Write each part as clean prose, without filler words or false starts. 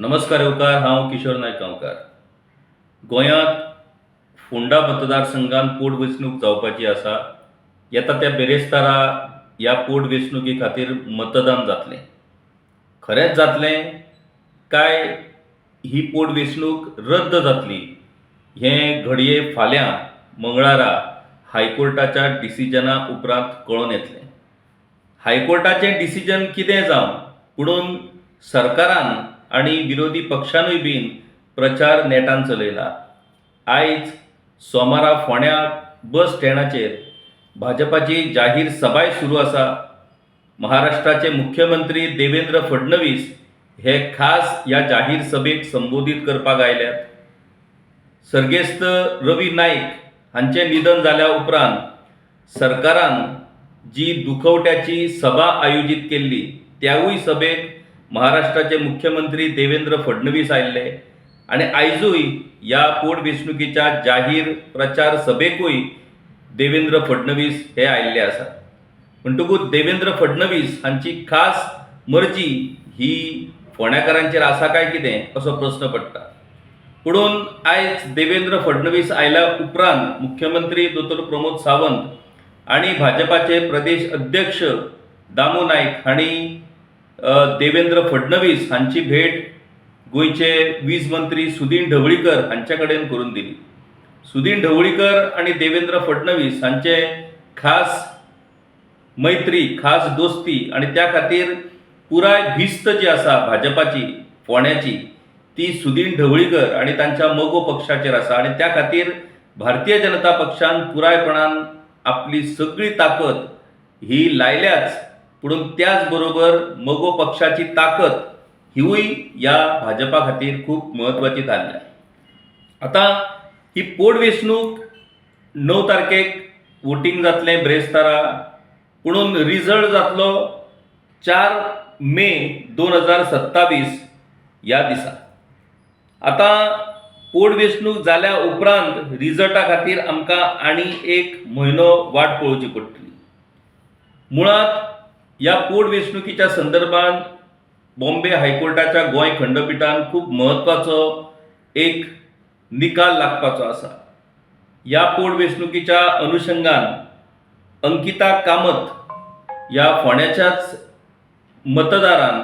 नमस्कार येवकार, हांव किशोर नायक गांवकार. गोंयांत फोंडा मतदारसंघात पोटवेंचणूक जावपाची आसा. येता त्या बेरेस्तारा ह्या पोटवेंचणुके खातीर मतदान जातलें. खरेंच जातलें काय ही पोटवेंचणूक रद्द जातली हें घडये फाल्यां मंगळारा हायकोर्टाच्या डिसिजना उपरांत कळोवन येतलें. हायकोर्टाचें डिसिजन कितें जावं, पुणून सरकारान आनी विरोधी पक्षानूय बीन प्रचार नेटान चलयला. आयज सोमारा फोंड्या बस स्टँडाचेर भाजपाची जाहीर सभाय सुरू आसा. महाराष्ट्राचे मुख्यमंत्री देवेंद्र फडणवीस हे खास ह्या जाहीर सभेक संबोधीत करपाक आयल्यात. सर्गेस्त रवी नाईक हांचें निधन जाल्या उपरांत सरकारान जी दुखवट्याची सभा आयोजीत केल्ली त्यावूय सभेक महाराष्ट्राचे मुख्यमंत्री देवेंद्र फडणवीस आयिल्ले आनी आयजूय ह्या पोटवेंचणुकीच्या जाहीर प्रचार सभेकूय देवेंद्र फडणवीस हे आयिल्ले आसात. म्हणटकूच देवेंद्र फडणवीस हांची खास मर्जी ही फोंड्याकारांचेर आसा काय कितें असो प्रस्न पडटा. पुणून आयज देवेंद्र फडणवीस आयल्या उपरांत मुख्यमंत्री दोतोर प्रमोद सावंत आनी भाजपाचे प्रदेश अध्यक्ष दामू नाईक हांणी देवेंद्र फडणवीस हांची भेट गोंयचे वीज मंत्री सुदीन ढवळीकर हांचे कडेन करून दिली. सुदीन ढवळीकर आनी देवेंद्र फडणवीस हांचे खास मैत्री, खास दोस्ती आनी त्या खातीर पुराय भिस्त जी आसा भाजपाची फोंड्याची ती सुदीन ढवळीकर आनी तांच्या मोगो पक्षाचेर आसा आनी त्या खातीर भारतीय जनता पक्षान पुरायपणान आपली सगळी ताकद ही लायल्याच. पुणून त्याच बरोबर मोगो पक्षाची ताकद हिवूय ह्या भाजपा खातीर खूब म्हत्वाची थारल्या. आतां ही पोटवेंचणूक 9 तारखेक वोटींग जातलें ब्रेस्तारा, पुणून रिजल्ट जातलो 4 मे 2027 ह्या दिसा. आतां पोटवेंचणूक जाल्या उपरांत रिजल्टा खातीर आमकां आनी 1 म्हयनो वाट पळोवची पडटली. मुळात ह्या पोटवेंचणुकीच्या संदर्भात बॉम्बे हायकोर्टाच्या गोंय खंडपीठान खूब म्हत्वाचो एक निकाल लागपाचो आसा. ह्या पोटवेंचणुकीच्या अनुशंगान अंकिता कामत ह्या फोंड्याच्याच मतदारान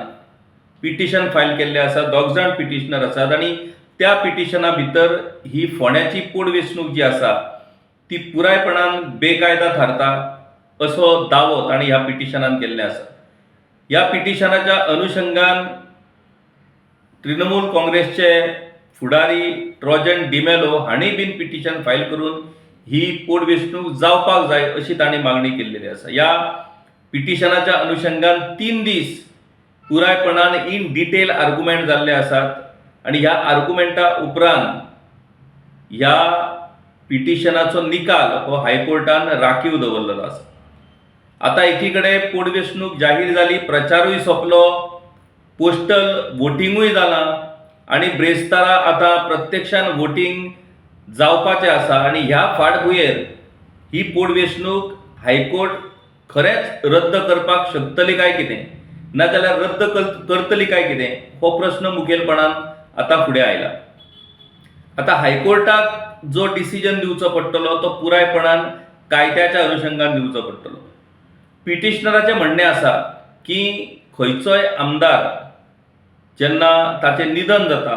पिटिशन फायल केल्लें आसा. 2 जाण पिटिशनर आसात आनी त्या पिटिशना भितर ही फोंड्याची पोटवेंचणूक जी आसा ती पुरायपणान बेकायदा थारता असो दावो तांणी ह्या पिटिशनान केल्लें आसा. ह्या पिटिशनाच्या अनुशंगान तृणमूल काँग्रेसचे फुडारी ट्रॉजन डिमेलो हांणी बीन पिटिशन फायल करून ही पोटवेंचणूक जावपाक जाय अशी तांणी मागणी केल्लेली आसा. ह्या पिटिशनाच्या अनुशंगान 3 दीस पुरायपणान इन डिटेल आर्ग्युमेंट जाल्ले आसात आनी ह्या आर्ग्युमेंटा उपरांत ह्या पिटिशनाचो निकाल हो हायकोर्टान राखीव दवरलेलो आसा. आतां एकीकडे पोटवेंचणूक जाहीर जाली, प्रचारूय सोंपलो, पोस्टल वोटिंगूय जालां आनी ब्रेस्तारा आतां प्रत्यक्षान वोटिंग जावपाचें आसा आनी ह्या फाटभुंयेर ही पोटवेंचणूक हायकोर्ट खरेंच रद्द करपाक शकतली काय कितें, नाजाल्यार रद्द करतली काय कितें हो प्रस्न मुखेलपणान आतां फुडें आयला. आतां हायकोर्टाक जो डिसिजन दिवचो पडटलो तो पुरायपणान कायद्याच्या अनुशंगान दिवचो पडटलो. पिटिशनराचें म्हणणें आसा की खंयचोय आमदार जेन्ना ताचें निधन जाता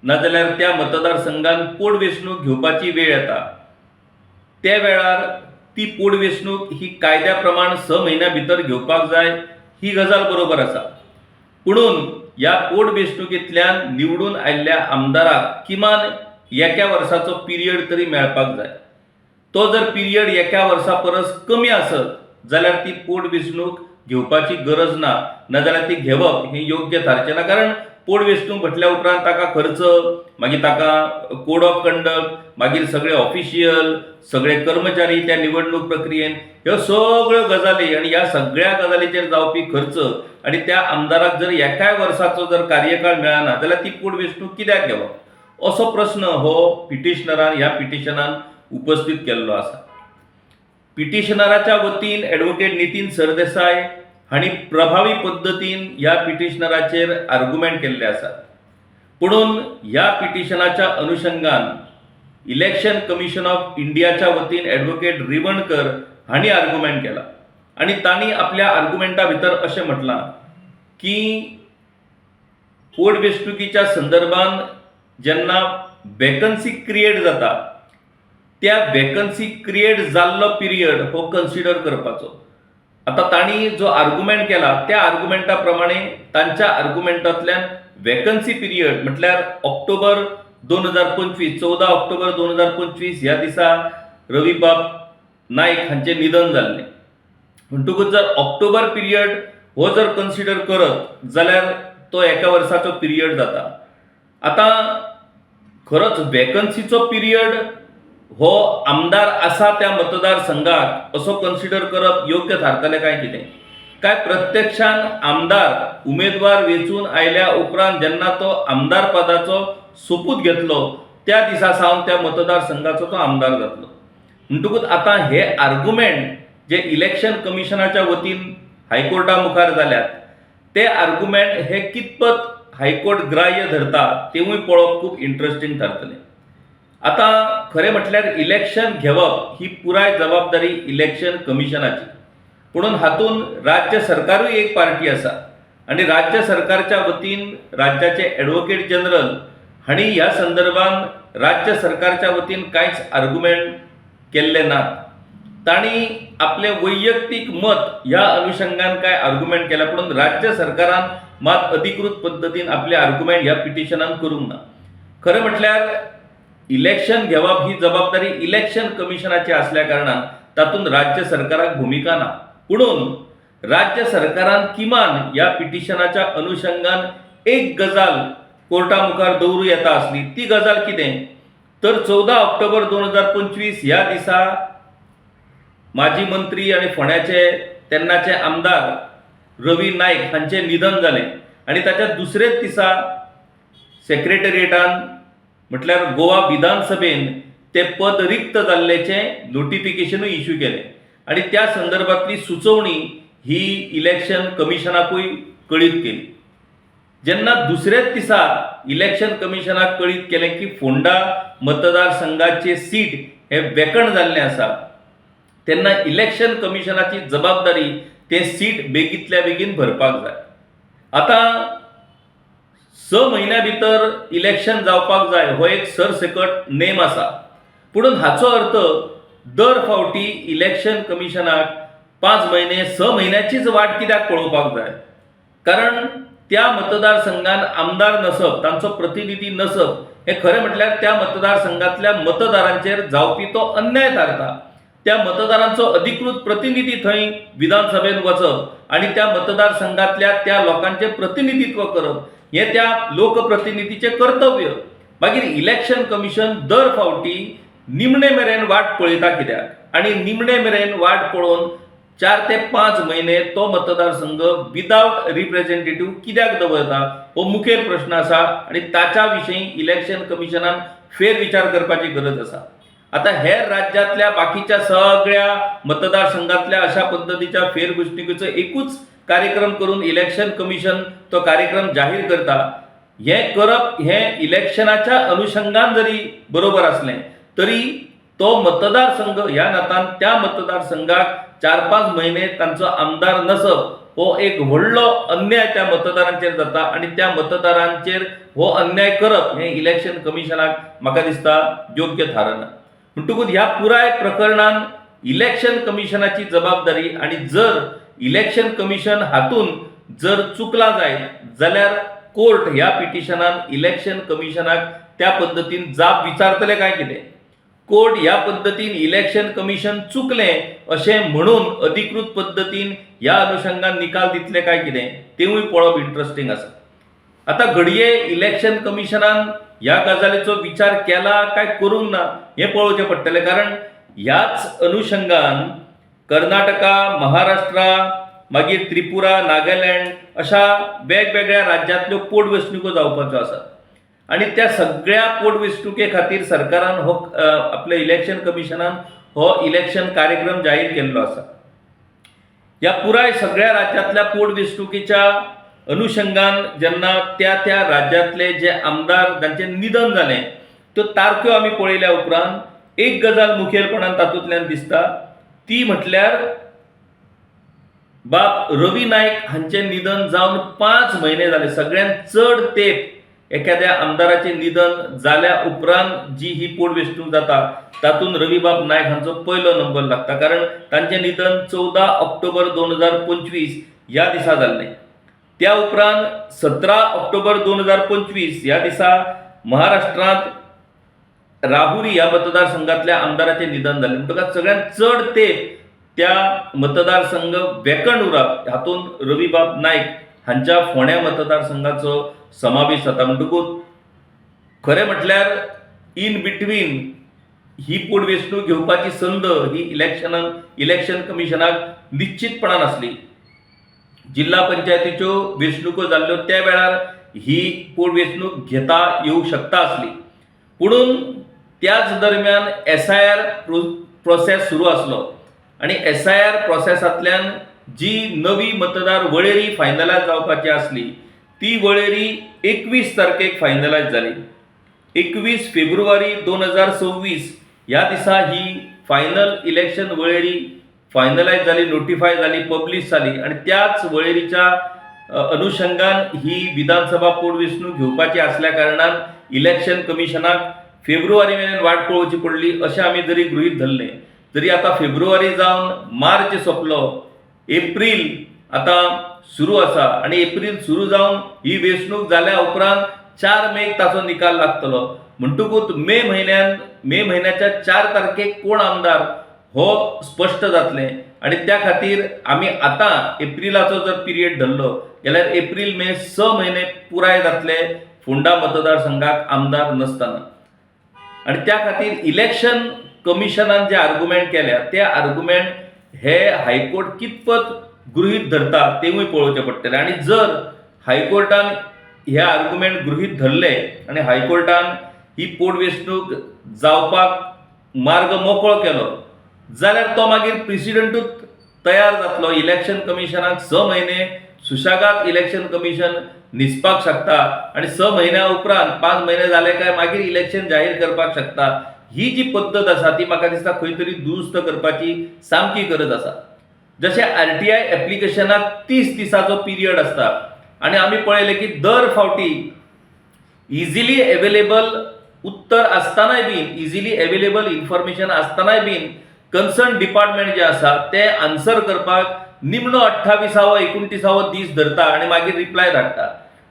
नाजाल्यार त्या मतदारसंघान पोटवेंचणूक घेवपाची वेळ येता त्या वेळार ती पोटवेंचणूक ही कायद्या प्रमाण 6 म्हयन्या भितर घेवपाक जाय ही गजाल बरोबर आसा. पुणून ह्या पोटवेंचणुकींतल्यान निवडून आयिल्ल्या आमदाराक किमान 1 वर्साचो पिरियड तरी मेळपाक जाय. तो जर पिरियड 1 वर्सा परस कमी आसत जाल्यार ती पोटवेंचणूक घेवपाची गरज ना, नाजाल्यार ती घेवप हें योग्य थारचें ना. कारण पोटवेंचणूक म्हटल्या उपरांत ताका खर्च, मागीर ताका कोड ऑफ कंडक्ट, मागीर सगळे ऑफिशियल, सगळे कर्मचारी त्या निवडणूक प्रक्रियेन, ह्यो सगळ्यो गजाली आनी ह्या सगळ्या गजालीचेर जावपी खर्च आनी त्या आमदाराक जर 1 वर्साचो जर कार्यकाळ मेळना जाल्यार ती पोटवेंचणूक कित्याक घेवप असो प्रस्न हो पिटिशनरान ह्या पिटिशनान उपस्थित केल्लो आसा. पिटिशनराच्या वतीन ॲडव्होकेट नितीन सरदेसाय हांणी प्रभावी पद्दतीन ह्या पिटिशनराचेर आर्ग्युमेंट केल्ले आसात. पुणून ह्या पिटिशनाच्या अनुषंगान इलेक्शन कमिशन ऑफ इंडियाच्या वतीन ॲडव्होकेट रिवणकर हांणी आर्ग्युमेंट केला आणि तांणी आपल्या आर्ग्युमेंटा भितर अशें म्हटलां की पोटवेंचणुकीच्या संदर्भान जेन्ना वॅकन्सी क्रिएट जाता त्या वॅकन्सी क्रिएट जाल्लो पिरियड हो कन्सिडर करपाचो. आता तांणी जो आर्ग्युमेंट केला त्या आर्ग्युमेंटा प्रमाणे तांच्या आर्ग्युमेंटांतल्यान वॅकन्सी पिरियड म्हटल्यार ऑक्टोबर 2025 14 ऑक्टोबर 2025 ह्या दिसा रविबाब नाईक हांचें निधन जाल्लें. म्हणटकूच जर ऑक्टोबर पिरियड हो जर कन्सिडर करत जाल्यार तो एका वर्साचो पिरियड जाता. आता खरोच वॅकन्सीचो पिरियड हो आमदार आसा त्या मतदारसंघाक असो कन्सिडर करप योग्य थारतलें काय कितें? काय प्रत्यक्षान आमदार उमेदवार वेंचून आयल्या उपरांत जेन्ना तो आमदार पदाचो सोपूत घेतलो त्या दिसा सावन त्या मतदारसंघाचो तो आमदार जातलो. म्हणटकूच आता हे आर्ग्युमेंट जे इलेक्शन कमिशनाच्या वतीन हायकोर्टा मुखार जाल्यात ते आर्ग्युमेंट हे कितपत हायकोर्ट ग्राह्य धरता तेवूय पळोवप खूब इंटरेस्टिंग थारतलें. आता खरें म्हटल्यार इलेक्शन घेवप ही पुराय जबाबदारी इलेक्शन कमिशनाची. म्हणून हातून राज्य सरकारूय एक पार्टी आसा आणि राज्य सरकारच्या वतीन राज्याचे ॲडव्होकेट जनरल हांणी ह्या संदर्भान राज्य सरकारच्या वतीन कांयच आर्ग्युमेंट केल्ले नात. तांणी आपले वैयक्तीक मत ह्या अनुषंगान काय आर्ग्युमेंट केला, पूण राज्य सरकारान मात अधिकृत पद्दतीन आपले आर्ग्युमेंट ह्या पिटिशनान करूंक ना. खरें म्हटल्यार इलेक्शन घेवप ही जबाबदारी इलेक्शन कमिशनाची असल्या कारणान तातूंत राज्य सरकाराक भूमिका ना. पुणून राज्य सरकारान किमान ह्या पिटिशनाच्या अनुषंगान एक गजाल कोर्टा मुखार दवरूं येता आसली. ती गजाल कितें तर 14 ऑक्टोबर 2025 ह्या दिसा माजी मंत्री आणि फोंड्याचे तेन्नाचे आमदार रवी नाईक हांचें निधन जालें आणि ताच्या दुसरेच दिसा सेक्रेटरिएटान म्हटल्यार गोवा विधानसभेन ते पद रिक्त जाल्ल्याचें नोटिफिकेशनूय इश्यू केलें आणि त्या संदर्भातली सुचोवणी ही इलेक्शन कमिशनाकूय कळीत केली. जेन्ना दुसरेच दिसा इलेक्शन कमिशनाक कळीत केलें की फोंडा मतदारसंघाचे सीट हे वेकंट जाल्लें आसा तेन्ना इलेक्शन कमिशनाची जबाबदारी ते सीट बेगींतल्या बेगीन भरपाक जाय. आता 6 म्हयन्या भितर इलेक्शन जावपाक जाय हो एक सरसकट नेम आसा. पुणून हाचो अर्थ दर फावटी इलेक्शन कमिशनाक 5 म्हयने 6 म्हयन्याचीच वाट कित्याक पळोवपाक जाय? कारण त्या मतदारसंघान आमदार नसप तांचो प्रतिनिधी नसप हे खरें म्हटल्यार त्या मतदारसंघातल्या मतदारांचेर जावपी तो अन्याय थारता. त्या मतदारांचो अधिकृत प्रतिनिधी थंय विधानसभेन वचप आणि त्या मतदारसंघातल्या त्या लोकांचे प्रतिनिधित्व करप हे त्या लोकप्रतिनिधीचे कर्तव्य. मागीर इलेक्शन कमिशन दर फावटी निमणे मेरेन वाट पळयता कित्याक आणि निमणे मेरेन वाट पळोवन 4 ते 5 म्हयने तो मतदारसंघ विदाउट रिप्रेझेंटेटिव्ह कित्याक दवरता हो मुखेल प्रश्न आसा आणि ताच्या विशीं इलेक्शन कमिशनान फेरविचार करपाची गरज आसा. आता हेर राज्यांतल्या बाकीच्या सगळ्या मतदारसंघातल्या अशा पद्धतीच्या फेरघोषणेचो एकूच कार्यक्रम करून इलेक्शन कमिशन तो कार्यक्रम जाहीर करता. हे करप हे इलेक्शनाच्या अनुषंगान जरी बरोबर असलें तरी तो मतदारसंघ ह्या नातान त्या मतदारसंघाक 4-5 म्हयने तांचो आमदार नसप हो एक व्हडलो अन्याय त्या मतदारांचेर जाता आणि त्या मतदारांचेर हो अन्याय करप हे इलेक्शन कमिशनाक म्हाका दिसता योग्य थारना. म्हणटकूच ह्या पुराय प्रकरणान इलेक्शन कमिशनाची जबाबदारी आणि जर इलेक्शन कमिशन हातून जर चुकला जायत जाल्यार कोर्ट ह्या पिटिशनान इलेक्शन कमिशनाक त्या पद्दतीन जाप विचारतले काय कितें? कोर्ट ह्या पद्दतीन इलेक्शन कमिशन चुकलें अशें म्हणून अधिकृत पद्दतीन ह्या अनुषंगान निकाल दितले काय कितें तेवूय पळोवप इंटरेस्टिंग आसा. आता घडये इलेक्शन कमिशनान ह्या गजालीचो विचार केला काय करूंक ना हें पळोवचें पडटलें. कारण ह्याच अनुषंगान कर्नाटका, महाराष्ट्रा, मागीर त्रिपुरा, नागालँड अशा वेगवेगळ्या राज्यांतल्यो पोटवेंचणुको जावपाच्यो आसात आणि त्या सगळ्या पोटवेंचणुके खातीर सरकारान हो आपल्या इलेक्शन कमिशनान हो इलेक्शन कार्यक्रम जाहीर केल्लो आसा. ह्या पुराय सगळ्या राज्यांतल्या पोटवेंचणुकेच्या अनुषंगान जेन्ना त्या त्या राज्यांतले जे आमदार जांचे निधन जालें त्यो तारख्यो आमी पळयल्या उपरांत एक गजाल मुखेलपणान तातूंतल्यान दिसता, ती म्हटल्यार बाब रवी नाईक हांचें निधन जावन 5 म्हयने जाले. सगळ्यांत चड तेंप एखाद्या आमदाराचें निधन जाल्या उपरांत जी ही पोटवेंचणूक जाता तातूंत रविबाब नायक हांचो पयलो नंबर लागता. कारण तांचें निधन 14 ऑक्टोबर 2025 ह्या दिसा जाल्लें. त्या उपरांत 17 ऑक्टोबर 2025 ह्या दिसा महाराष्ट्रांत राहुरी ह्या मतदारसंघातल्या आमदाराचें निधन जालें. म्हणटकच सगळ्यांत चड तेंप त्या मतदारसंघ वेकंड उरप हातूंत रविबाब नायक हांच्या फोंड्या मतदारसंघाचो समावेश जाता. म्हणटकूच खरें म्हटल्यार इन बिटवीन ही पोटवेंचणूक घेवपाची संद ही इलेक्शन कमिशनाक निश्चितपणान आसली. जिल्हा पंचायतीच्यो वेंचणुको जाल्ल्यो त्या वेळार ही पोटवेंचणूक घेता येवंक शकता आसली. पुणून त्याच दरम्यान SIR प्रोसेस सुरू आसलो आनी SIR प्रोसेसांतल्यान जी नवी मतदार वळेरी फायनलायज जावपाची आसली ती वळेरी 21 तारखेक फायनलायज जाली. 21 फेब्रुवारी 2026 ह्या दिसा ही फायनल इलेक्शन वळेरी फायनलायज जाली, नोटिफाय जाली, पब्लीश जाली आनी त्याच वळेरीच्या अनुषंगान ही विधानसभा पोटवेंचणूक घेवपाची आसल्या कारणान इलेक्शन कमिशनाक फेब्रुवारी मेरेन वाट पळोवची पडली अशें आमी जरी गृहीत धरलें तरी आतां फेब्रुवारी जावन मार्च सोंपलो, एप्रील आतां सुरू आसा आनी एप्रील सुरू जावन ही वेंचणूक जाल्या उपरांत 4 मेक ताचो निकाल लागतलो. म्हणटकूच मे म्हयन्याच्या 4 तारखेक कोण आमदार हो स्पश्ट जातलें आनी त्या खातीर आमी आतां एप्रिलाचो जर पिरियड धरलो जाल्यार एप्रील मे 6 म्हयने पुराय जातले फोंडा मतदारसंघाक आमदार नसतना. आनी त्या खातीर इलेक्शन कमिशनान जे आर्ग्युमेंट केल्या ते आर्ग्युमेंट हे हायकोर्ट कितपत गृहीत धरता तेवूय पळोवचें पडटलें. आनी जर हायकोर्टान हे आर्ग्युमेंट गृहीत धरले आनी हायकोर्टान ही पोटवेंचणूक जावपाक मार्ग मोकळो केलो जाल्यार तो मागीर प्रेसिडेंटूच तयार जातलो. इलेक्शन कमिशनाक 6 म्हयने सुशेगाद इलेक्शन कमिशन न्हिसपाक शकता आनी 6 म्हयन्या उपरांत 5 म्हयने जाले काय मागीर इलेक्शन जाहीर करपाक शकता. ही जी पद्दत आसा ती म्हाका दिसता खंय तरी दुरुस्त करपाची सामकी गरज आसा. जशें RTI एप्लिकेशनाक 30 दिसाचो पिरियड आसता आनी आमी पळयलें की दर फावटी इजिली अवेलेबल उत्तर आसतनाय बीन, इजिली अवेलेबल इन्फॉर्मेशन आसतनाय बीन कन्सर्न डिपार्टमेंट जे आसा ते आन्सर करपाक निमणो 28वा 29वा दीस धरता आनी मागीर रिप्लाय धाडटा.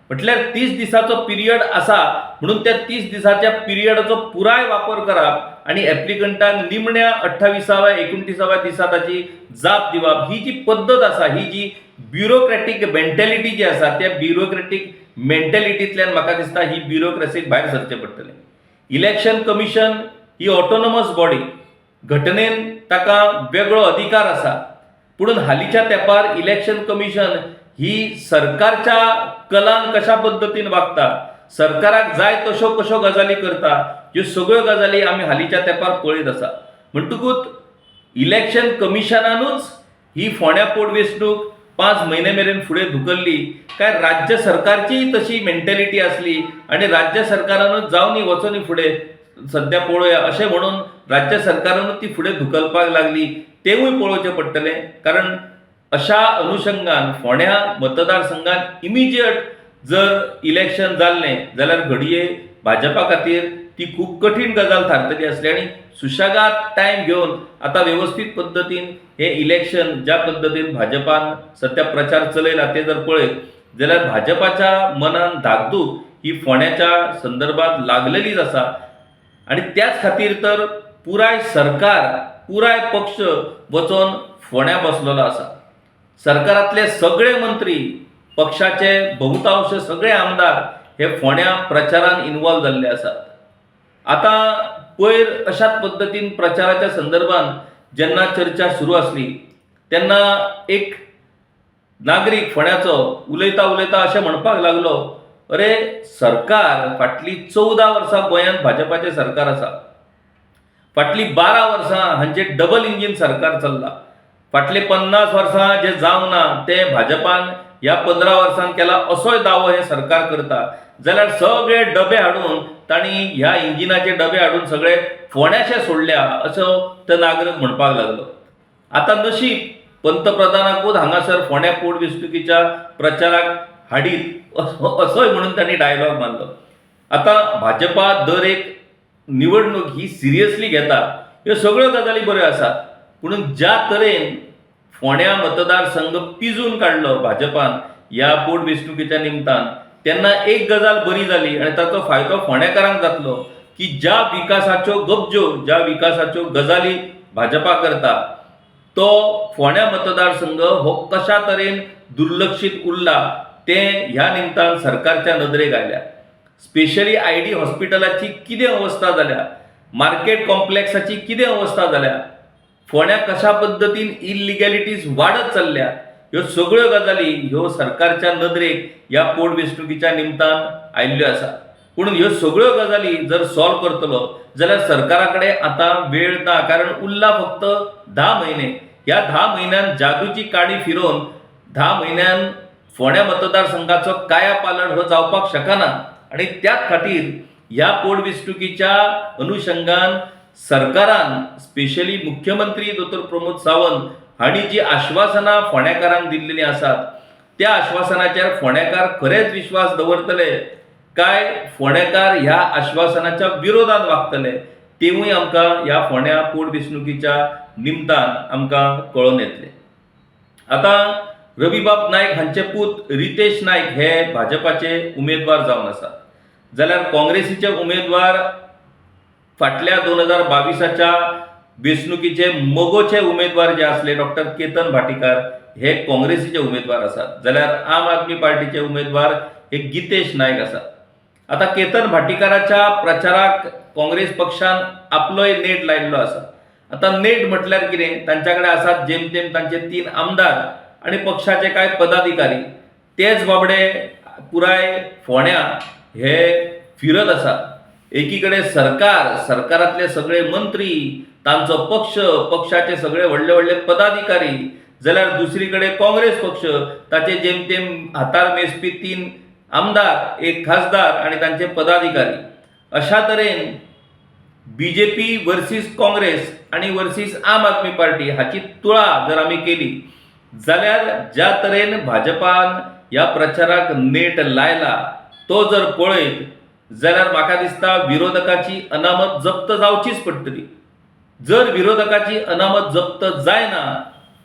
म्हटल्यार 30 दिसाचो पिरियड आसा म्हणून त्या 30 दिसाच्या पिरियडाचो पुराय वापर करप आनी एप्लिकंटाक निमण्या 28व्या 29व्या दिसा ताची जाप दिवप ही जी पद्दत आसा, ही जी ब्युरोक्रॅटीक मेंटॅलिटी जी आसा त्या ब्युरोक्रॅटीक मेंटॅलिटींतल्यान म्हाका दिसता ही ब्युरोक्रॅसीक भायर सरचें पडटलें. इलेक्शन कमिशन ही ऑटोनॉमस बॉडी, घटनेन ताका वेगळो अधिकार आसा. पुणून हालींच्या तेंपार इलेक्शन कमिशन ही सरकारच्या कलान कशा पद्दतीन वागता, सरकाराक जाय तश्यो कश्यो गजाली करता, ह्यो सगळ्यो गजाली आमी हालींच्या तेंपार पळयत आसा. म्हणटकूच इलेक्शन कमिशनानूच ही फोंड्या पोटवेंचणूक 5 म्हयने मेरेन फुडें धुकल्ली काय राज्य सरकारची तशी मेंटॅलिटी आसली आनी राज्य सरकारानूच जावनी वचोनी फुडें सध्या पळोवया अशें म्हणून राज्य सरकारानूच ती फुडें धुकलपाक लागली तेवूय पळोवचें पडटलें. कारण अशा अनुषंगान फोंड्या मतदारसंघात इमिजिएट जर इलेक्शन जाल्लें जाल्यार घडये भाजपा खातीर ती खूब कठीण गजाल थारतली आसली आनी सुशेगाद टायम घेवन आतां वेवस्थीत पद्दतीन हे इलेक्शन ज्या पद्दतीन भाजपान सध्या प्रचार चलयला ते जर पळयत जाल्यार भाजपाच्या मनान धाकधूक ही फोंड्याच्या संदर्भात लागलेलीच आसा. आनी त्याच खातीर तर पुराय सरकार, पुराय पक्ष वचोन फोंड्या बसलेलो आसा. सरकारांतले सगळे मंत्री, पक्षाचे बहुतांश सगळे आमदार हे फोंड्या प्रचारान इन्वॉल्व जाल्ले आसात. आतां पयर अशाच पद्दतीन प्रचाराच्या संदर्भान जेन्ना चर्चा सुरू आसली तेन्ना एक नागरीक फोंड्याचो उलयता उलयता अशें म्हणपाक लागलो, अरे सरकार फाटली 14 वर्सां गोंयांत भाजपाचें सरकार आसा, फाटली 12 वर्सां हांचे डबल इंजीन सरकार चल्ला, फाटले 50 वर्सां जे जावं ना ते भाजपान ह्या 15 वर्सांन केला असोय दावो हे सरकार करता, जाल्यार सगळे डबे हाडून तांणी ह्या इंजिनाचे डबे हाडून सगळे फोंड्याशे सोडल्या असो तो नागरिक म्हणपाक लागलो. आता नशीब पंतप्रधानाकूच हांगासर फोंड्या पोटवेंचणुकीच्या प्रचाराक हाडीत असोय म्हणून तांणी डायलॉग मारलो. आता भाजपा दर एक निवडणूक ही सिरियसली घेता, ह्यो सगळ्यो गजाली बऱ्यो आसात, पूण ज्या तरेन फोंड्या मतदारसंघ पिंजून काडलो भाजपान ह्या पोटवेंचणुकीच्या निमतान, तेन्ना एक गजाल बरी जाली आनी ताचो फायदो फोंडेकारांक जातलो की ज्या विकासाच्यो गरजो, ज्या विकासाच्यो गजाली भाजपा करता, तो फोंड्या मतदारसंघ हो कशा तरेन दुर्लक्षीत उरला तें ह्या निमतान सरकारच्या नदरेक आयल्या. स्पेशली आयडी हॉस्पिटलाची कितें अवस्था जाल्या, मार्केट कॉम्प्लेक्साची कितें अवस्था जाल्या, फोंड्या कशा पद्दतीन इलिगॅलिटीज वाडत चल्ल्या, ह्यो सगळ्यो गजाली ह्यो सरकारच्या नदरेक ह्या पोटवेंचणुकीच्या निमतान आयिल्ल्यो आसा. पूण ह्यो सगळ्यो गजाली जर सॉल्व करतलो जाल्यार सरकारा कडेन आतां वेळ ना, कारण उरला फक्त 10 म्हयने. ह्या 10 म्हयन्यान जादूची काडी फिरोवन 10 म्हयन्यान फोंड्या मतदारसंघाचो कायापालट हो जावपाक शकना. आणि त्याच खातीर ह्या पोटवेंचणुकीच्या अनुशंगान सरकारान स्पेशली मुख्यमंत्री डॉ. प्रमोद सावंत हांणी जी आश्वासनां फोंड्याकारांक दिल्लीं आसात, त्या आश्वासनाचेर फोंड्याकार खरेच विश्वास दवरतले काय फोंड्याकार ह्या आश्वासनाच्या विरोधात वागतले, तेवूय आमकां ह्या फोंड्या पोटवेंचणुकीच्या निमतान आमकां कळोवन येतले. आता रविबाब नायक हांचे पूत रितेश नायक हे भाजपाचे उमेदवार जावन आसात, जाल्यार काँग्रेसीचे उमेदवार फाटल्या 2022च्या वेंचणुकीचे मोगोचे उमेदवार जे असले डॉ. केतन भाटीकार हे काँग्रेसीचे उमेदवार आसात, जाल्यार आम आदमी पार्टीचे उमेदवार हे गितेश नायक आसात. आता केतन भाटीकाराच्या प्रचाराक काँग्रेस पक्षान आपलोय नेट लायिल्लो आसा. आता नेट म्हटल्यार कितें, तांच्या कडेन आसात जेमतेम तांचे 3 आमदार आणि पक्षाचे कांय पदाधिकारी. तेच बाबडे पुराय फोंड्या हे फिरत आसात. एकीकडे सरकारातले सगळे मंत्री, तांचो पक्ष, पक्षाचे सगळे व्हडले व्हडले पदाधिकारी, जाल्यार दुसरीकडे काँग्रेस पक्ष, ताचे जेमतेम हातार मेजपी 3 आमदार, 1 खासदार आणि तांचे पदाधिकारी. अशा तरेन बीजेपी वर्सीस काँग्रेस आणि वर्सीस आम आदमी पार्टी हाची तुळा जर आमी केली जाल्यार ज्या तरेन भाजपान ह्या प्रचाराक नेट लायला तो जर पळयत जाल्यार म्हाका दिसता विरोधकाची अनामत जप्त जावचीच पडटली. जर विरोधकाची अनामत जप्त जायना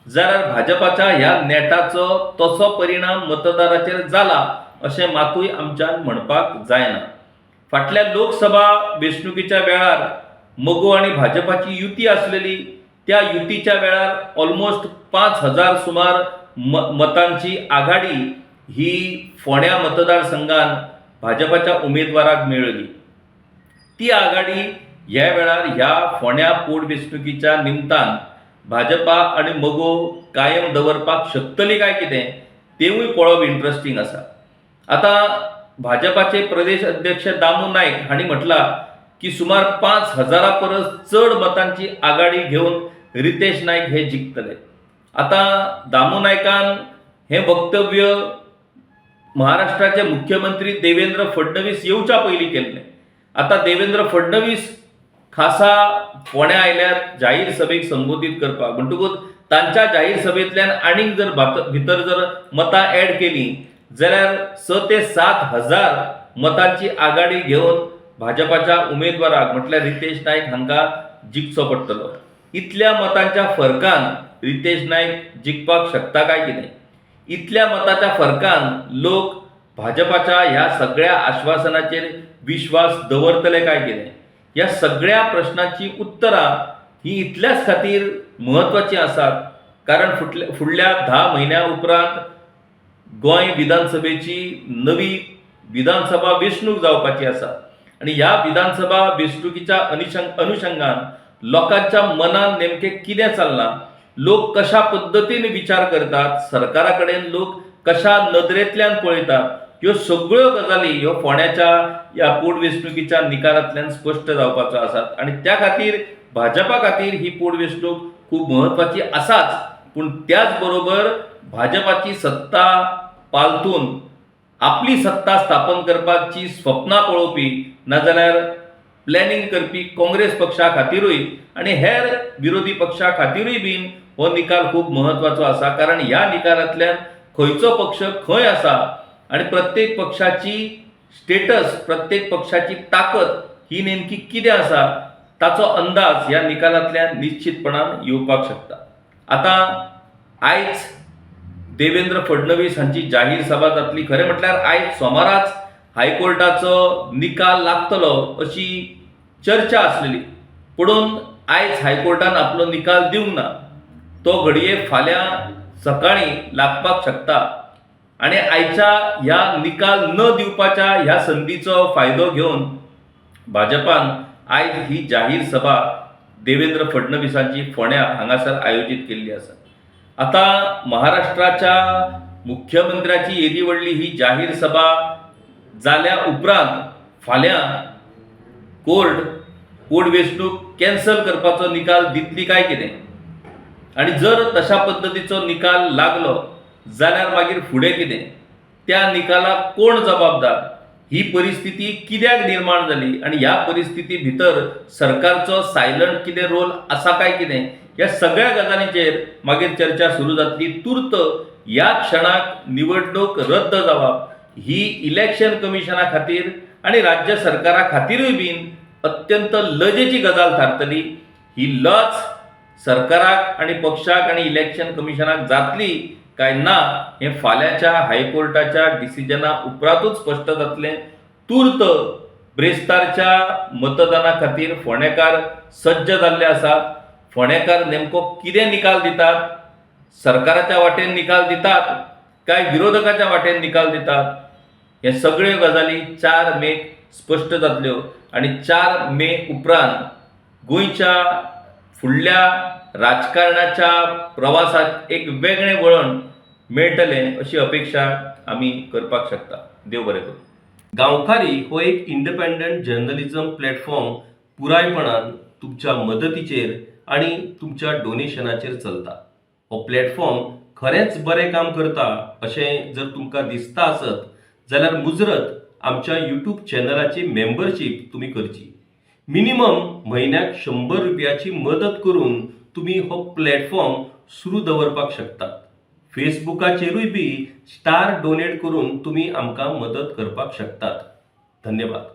जाल्यार भाजपाच्या ह्या नेटाचो तसो परिणाम मतदाराचेर जाला अशें मातूय आमच्यान म्हणपाक जायना. फाटल्या लोकसभा वेंचणुकीच्या वेळार मगो आणि भाजपाची युती आसलेली, त्या युतीच्या वेळार ऑलमोस्ट 5,000 सुमार मतांची आघाडी ही फोंड्या मतदारसंघान भाजपाच्या उमेदवाराक मेळ्ळी. ती आघाडी ह्या वेळार ह्या फोंड्या पोटवेंचणुकीच्या निमतान भाजपा आणि मगो कायम दवरपाक शकतली काय कितें तेवूय पळोवप इंट्रस्टिंग आसा. आता भाजपाचे प्रदेश अध्यक्ष दामू नायक हांणी म्हटला की सुमार 5,000 परस चड मतांची आघाडी घेवन रितेश नायक हे जिखतले. आता दामू नायकान हे वक्तव्य महाराष्ट्राचे मुख्यमंत्री देवेंद्र फडणवीस येवच्या पयलीं केल्लें. आता देवेंद्र फडणवीस खासा फोंड्या आयल्यार जाहीर सभेक संबोधीत करपाक, म्हणटकूच तांच्या जाहीर सभेंतल्यान आनीक जर भितर जर मतां ऍड केली जाल्यार 6,000 ते 7,000 मतांची आघाडी घेवन भाजपाच्या उमेदवाराक म्हटल्यार रितेश नायक हांकां जिखचो पडटलो. इतल्या मतांच्या फरकान रितेश नायक जिखपाक शकता काय कितें? इतल्या मताच्या फरकान लोक भाजपाच्या ह्या सगळ्या आश्वासनाचेर विश्वास दवरतले काय कितें? ह्या सगळ्या प्रश्नांची उत्तरां ही इतल्याच खातीर म्हत्वाची आसात कारण फुडल्या 10 म्हयन्या उपरांत गोंय विधानसभेची नवी विधानसभा वेंचणूक जावपाची आसा आणि ह्या विधानसभा वेंचणुकीच्या अनुशंगान लोकांच्या मनान नेमकें कितें चल्लां, लोक कशा पद्दतीन विचार करतात, सरकारा कडेन लोक कशा नदरेंतल्यान पळयतात, ह्यो सगळ्यो गजाली ह्यो फोंड्याच्या ह्या पोटवेंचणुकीच्या निकालांतल्यान स्पश्ट जावपाच्यो आसात आणि त्या खातीर भाजपा खातीर ही पोटवेंचणूक खूब म्हत्वाची आसाच. पूण त्याच बरोबर भाजपाची सत्ता पालतून आपली सत्ता स्थापन करपाची स्वप्नां पळोवपी नाजाल्यार प्लॅनिंग करपी काँग्रेस पक्षा खातीरूय आनी हेर विरोधी पक्षा खातीरूय बीन हो निकाल खूब महत्वाचो आसा. कारण ह्या निकालांतल्यान खंयचो पक्ष खंय आसा आनी प्रत्येक पक्षाची स्टेटस, प्रत्येक पक्षाची ताकद ही नेमकी कितें आसा ताचो अंदाज ह्या निकालांतल्यान निश्चितपणान येवपाक शकता. आता आयज देवेंद्र फडणवीस हांची जाहीर सभा जातली. खरें म्हटल्यार आयज सोमाराच हायकोर्टाचो निकाल लागतलो अशी चर्चा आसलेली, पुणून आयज हायकोर्टान आपलो निकाल दिवंक ना. तो घडये फाल्यां सकाळीं लागपाक शकता आनी आयच्या ह्या निकाल न दिवपाच्या ह्या संदीचो फायदो घेवन भाजपान आयज ही जाहीर सभा देवेंद्र फडणवीसांची फोंड्या हांगासर आयोजीत केल्ली आसा. आता महाराष्ट्राच्या मुख्यमंत्र्याची येदी व्हडली ही जाहीर सभा जाल्या उपरांत फाल्यां कोर्ट पोटवेंचणूक कॅन्सल करपाचो निकाल दितली काय कितें, आनी जर तशा पद्दतीचो निकाल लागलो जाल्यार मागीर फुडें कितें, त्या निकालाक कोण जबाबदार, ही परिस्थिती कित्याक निर्माण जाली आनी ह्या परिस्थिती भितर सरकारचो सायलंट कितें रोल आसा काय कितें, ह्या सगळ्या गजालींचेर मागीर चर्चा सुरू जातली. तूर्त ह्या क्षणाक निवडणूक रद्द जावप ही इलेक्शन कमिशना खातीर आनी राज्य सरकारा खातीरूय बीन अत्यंत लजेची गजाल थारतली. ही लज सरकाराक आनी पक्षाक आनी इलेक्शन कमिशनाक जातली काय ना हे फाल्यांच्या हायकोर्टाच्या डिसिजना उपरांतूच स्पश्ट जातलें. तूर्त ब्रेस्तारच्या मतदाना खातीर फोंडेकार सज्ज जाल्ले आसात. फोंडेकार नेमको कितें निकाल दितात, सरकाराच्या वाटेन निकाल दितात काय विरोधकाच्या वाटेन निकाल दितात, हे सगळ्यो गजाली 4 मेक स्पश्ट जातल्यो आनी 4 मे उपरांत गोंयच्या फुडल्या राजकारणाच्या प्रवासात एक वेगळें वळण मेळटलें अशी अपेक्षा आमी करपाक शकता. देव बरें करूं. गांवकारी हो एक इंडिपेंडंट जर्नलिझम प्लॅटफॉर्म पुरायपणान तुमच्या मदतीचेर आनी तुमच्या डोनेशनाचेर चलता. हो प्लॅटफॉर्म खरेंच बरें काम करता अशें जर तुमकां दिसता आसत जाल्यार मुजरत आमच्या यूट्यूब चॅनलाची मेंबरशीप तुम्ही करची. मिनिमम म्हयन्याक 100 रुपयाची मदत करून तुम्ही हो प्लॅटफॉर्म सुरू दवरपाक शकतात. फेसबुकाचेरूय बी स्टार डोनेट करून तुम्ही आमकां मदत करपाक शकतात. धन्यवाद.